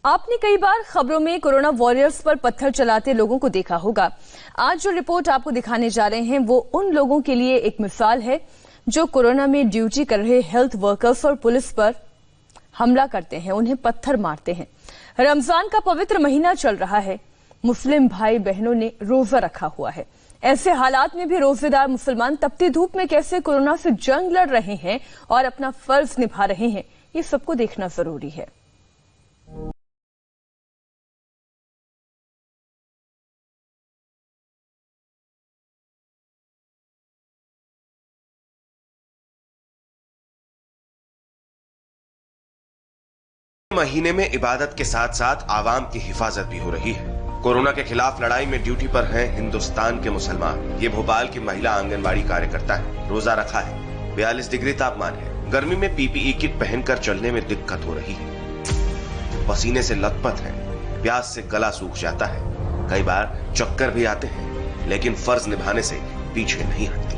आपने कई बार खबरों में कोरोना वॉरियर्स पर पत्थर चलाते लोगों को देखा होगा। आज जो रिपोर्ट आपको दिखाने जा रहे हैं वो उन लोगों के लिए एक मिसाल है जो कोरोना में ड्यूटी कर रहे हेल्थ वर्कर्स और पुलिस पर हमला करते हैं, उन्हें पत्थर मारते हैं। रमजान का पवित्र महीना चल रहा है, मुस्लिम भाई बहनों ने रोजा रखा हुआ है। ऐसे हालात में भी रोजेदार मुसलमान तपती धूप में कैसे कोरोना से जंग लड़ रहे हैं और अपना फर्ज निभा रहे हैं, ये सबको देखना जरूरी है। महीने में इबादत के साथ साथ आवाम की हिफाजत भी हो रही है। कोरोना के खिलाफ लड़ाई में ड्यूटी पर हैं हिंदुस्तान के मुसलमान। ये भोपाल की महिला आंगनबाड़ी कार्यकर्ता है, रोजा रखा है, 42 डिग्री तापमान है। गर्मी में पीपीई किट पहनकर चलने में दिक्कत हो रही है, पसीने से लथपथ है, प्यास से गला सूख जाता है, कई बार चक्कर भी आते हैं, लेकिन फर्ज निभाने से पीछे नहीं हटती।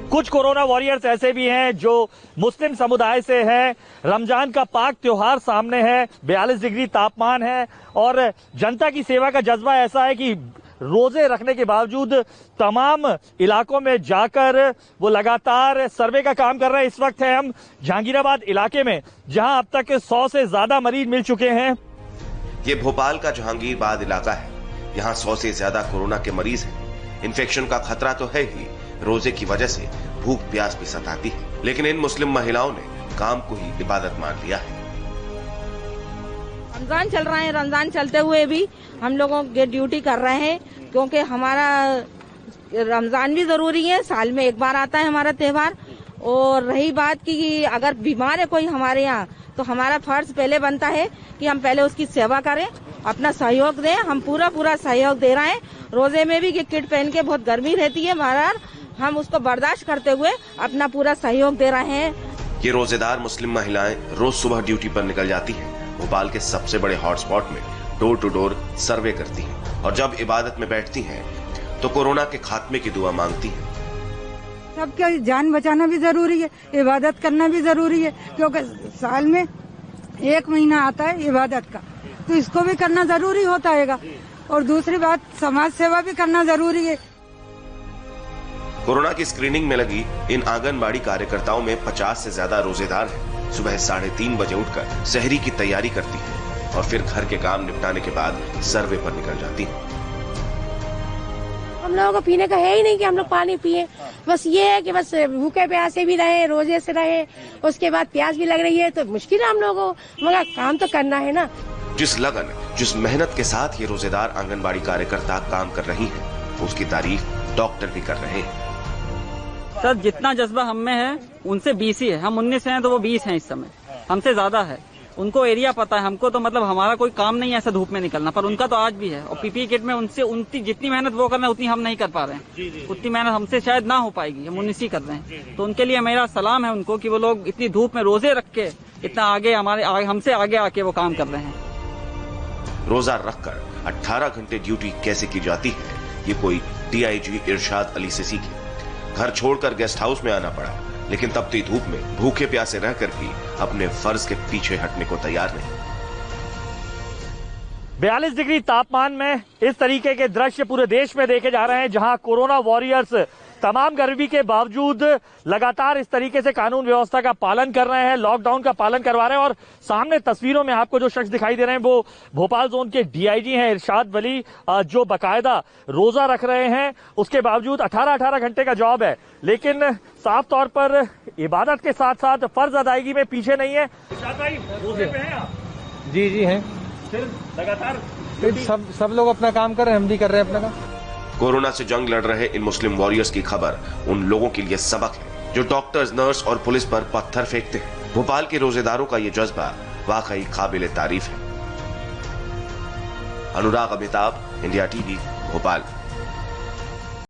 कुछ कोरोना वॉरियर्स ऐसे भी हैं जो मुस्लिम समुदाय से हैं। रमजान का पाक त्योहार सामने है, 42 डिग्री तापमान है और जनता की सेवा का जज्बा ऐसा है कि रोजे रखने के बावजूद तमाम इलाकों में जाकर वो लगातार सर्वे का काम कर रहे हैं। इस वक्त है हम जहांगीराबाद इलाके में, जहां अब तक 100 से ज्यादा मरीज मिल चुके हैं। ये भोपाल का जहांगीराबाद इलाका है, यहाँ 100 से ज्यादा कोरोना के मरीज हैं। इन्फेक्शन का खतरा तो है ही, रोजे की वजह से भूख प्यास भी सताती है, लेकिन इन मुस्लिम महिलाओं ने काम को ही इबादत मान लिया है। रमजान चल रहा है, रमजान चलते हुए भी हम लोगों के ड्यूटी कर रहे हैं, क्योंकि हमारा रमजान भी जरूरी है, साल में एक बार आता है हमारा त्योहार। और रही बात कि अगर बीमार है कोई हमारे यहाँ, तो हमारा फर्ज पहले बनता है कि हम पहले उसकी सेवा करें, अपना सहयोग दें। हम पूरा सहयोग दे रहे हैं। रोजे में भी किट पहन के बहुत गर्मी रहती है बाहर, हम उसको बर्दाश्त करते हुए अपना पूरा सहयोग दे रहे हैं। ये रोजेदार मुस्लिम महिलाएं रोज सुबह ड्यूटी पर निकल जाती हैं। भोपाल के सबसे बड़े हॉटस्पॉट में डोर टू डोर सर्वे करती हैं और जब इबादत में बैठती हैं तो कोरोना के खात्मे की दुआ मांगती हैं। सबकी जान बचाना भी जरूरी है, इबादत करना भी जरूरी है, क्योंकि साल में एक महीना आता है इबादत का, तो इसको भी करना जरूरी होता है। और दूसरी बात, समाज सेवा भी करना जरूरी है। कोरोना की स्क्रीनिंग में लगी इन आंगनबाड़ी कार्यकर्ताओं में 50 से ज्यादा रोजेदार हैं। सुबह 3:30 बजे उठकर सहरी की तैयारी करती हैं और फिर घर के काम निपटाने के बाद सर्वे पर निकल जाती हैं। हम लोगों को पीने का है ही नहीं कि हम लोग पानी पिए, बस ये है कि बस भूखे प्यासे भी रहे, रोजे से रहे, उसके बाद प्यास भी लग रही है, तो मुश्किल है हम लोगों को, मगर काम तो करना है ना। जिस लगन, जिस मेहनत के साथ ये रोजेदार आंगनबाड़ी कार्यकर्ता काम कर रही हैं, उसकी तारीफ डॉक्टर भी कर रहे हैं। सर, जितना जज्बा हम में है उनसे 20 ही है। हम 19 हैं तो वो 20 हैं इस समय, हमसे ज्यादा है। उनको एरिया पता है, हमको तो मतलब हमारा कोई काम नहीं है ऐसा धूप में निकलना, पर उनका तो आज भी है। और पीपीई किट में उनसे उनकी जितनी मेहनत वो करना है उतनी हम नहीं कर पा रहे हैं। उतनी मेहनत हमसे शायद ना हो पाएगी, हम 19 ही कर रहे हैं। तो उनके लिए मेरा सलाम है उनको कि वो लोग इतनी धूप में रोजे रख के इतना आगे हमसे आगे आके वो काम कर रहे हैं। रोजा रखकर 18 घंटे ड्यूटी कैसे की जाती है, ये कोई डीआईजी इरशाद अली से सीखे। घर छोड़कर गेस्ट हाउस में आना पड़ा, लेकिन तपती धूप में भूखे प्यासे रहकर भी अपने फर्ज के पीछे हटने को तैयार नहीं। 42 डिग्री तापमान में इस तरीके के दृश्य पूरे देश में देखे जा रहे हैं, जहां कोरोना वॉरियर्स तमाम गर्मी के बावजूद लगातार इस तरीके से कानून व्यवस्था का पालन कर रहे हैं, लॉकडाउन का पालन करवा रहे हैं। और सामने तस्वीरों में आपको जो शख्स दिखाई दे रहे हैं वो भोपाल जोन के डीआईजी हैं इरशाद वली, जो बकायदा रोजा रख रहे हैं। उसके बावजूद 18 घंटे का जॉब है, लेकिन साफ तौर पर इबादत के साथ साथ फर्ज अदायगी में पीछे नहीं है। इरशाद भाई, रोजे पे हैं आप? जी हैं। फिर लगातार सब लोग अपना काम कर रहे हैं, हम भी कर रहे हैं अपना काम। कोरोना से जंग लड़ रहे इन मुस्लिम वॉरियर्स की खबर उन लोगों के लिए सबक है जो डॉक्टर्स, नर्स और पुलिस पर पत्थर फेंकते हैं। भोपाल के रोजेदारों का ये जज्बा वाकई काबिले तारीफ है। अनुराग अमिताभ, इंडिया टीवी, भोपाल।